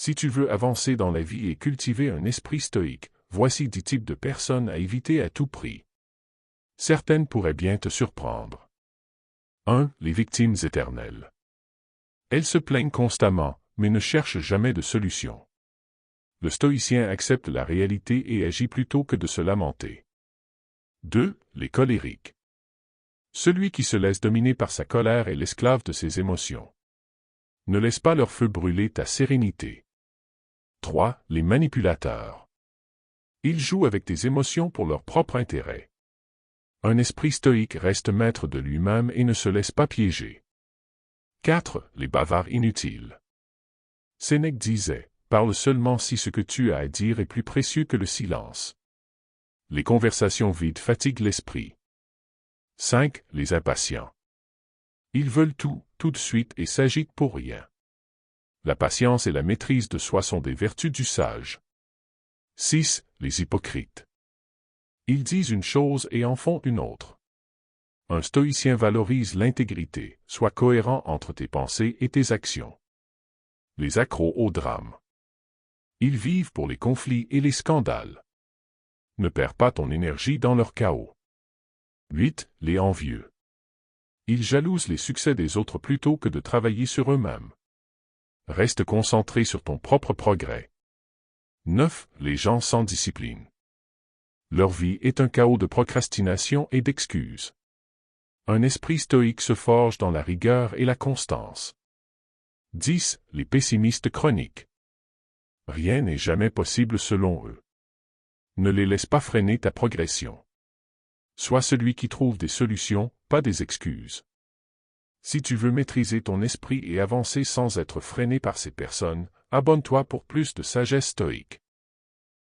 Si tu veux avancer dans la vie et cultiver un esprit stoïque, voici 10 types de personnes à éviter à tout prix. Certaines pourraient bien te surprendre. 1. Les victimes éternelles. Elles se plaignent constamment, mais ne cherchent jamais de solution. Le stoïcien accepte la réalité et agit plutôt que de se lamenter. 2. Les colériques. Celui qui se laisse dominer par sa colère est l'esclave de ses émotions. Ne laisse pas leur feu brûler ta sérénité. 3. Les manipulateurs. Ils jouent avec tes émotions pour leur propre intérêt. Un esprit stoïque reste maître de lui-même et ne se laisse pas piéger. 4. Les bavards inutiles. Sénèque disait, « Parle seulement si ce que tu as à dire est plus précieux que le silence. » Les conversations vides fatiguent l'esprit. 5. Les impatients. Ils veulent tout de suite et s'agitent pour rien. La patience et la maîtrise de soi sont des vertus du sage. 6. Les hypocrites. Ils disent une chose et en font une autre. Un stoïcien valorise l'intégrité, sois cohérent entre tes pensées et tes actions. Les accros au drame. Ils vivent pour les conflits et les scandales. Ne perds pas ton énergie dans leur chaos. 8. Les envieux. Ils jalousent les succès des autres plutôt que de travailler sur eux-mêmes. Reste concentré sur ton propre progrès. 9. Les gens sans discipline. Leur vie est un chaos de procrastination et d'excuses. Un esprit stoïque se forge dans la rigueur et la constance. 10. Les pessimistes chroniques. Rien n'est jamais possible selon eux. Ne les laisse pas freiner ta progression. Sois celui qui trouve des solutions, pas des excuses. Si tu veux maîtriser ton esprit et avancer sans être freiné par ces personnes, abonne-toi pour plus de sagesse stoïque.